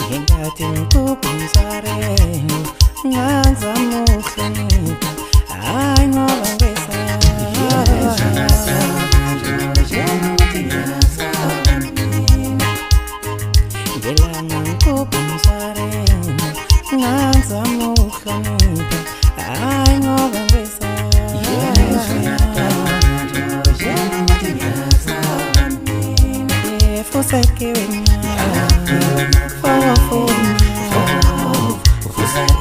ngenkathi ngigubha umsareno ngazama ukuhlonipha hayi ngoba ngelanga ngigubha umsareno ngazama ukuhlonipha hayi ngoba fuseke wena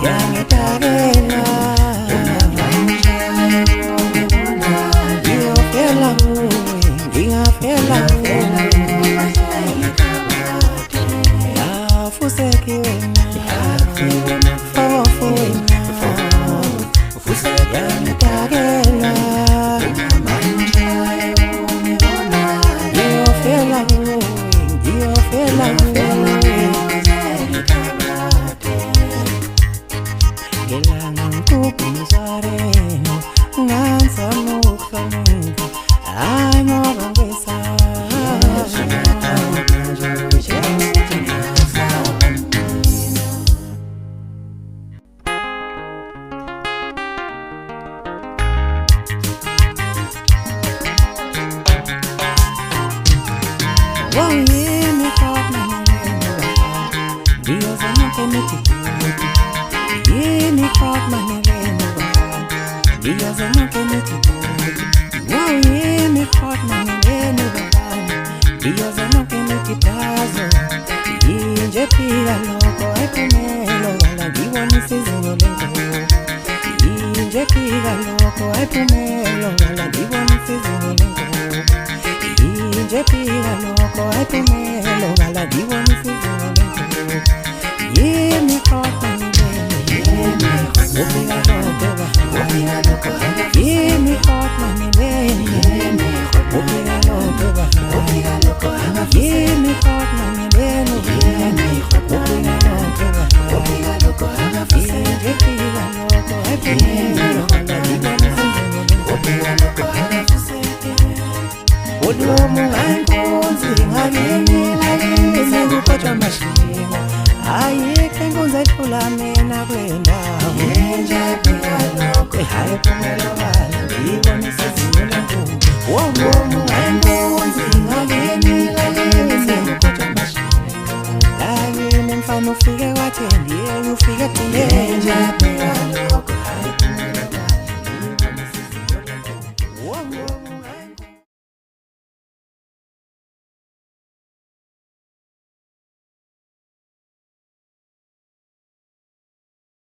yangitakela ngiyofela kuwe ngingafela fuseke wena yangitakela ngiyofela kuwe ngiyofela ngelanga ngigubha umsareno ngazama ukuhlonipha hayi ngoba ufike watheni ufike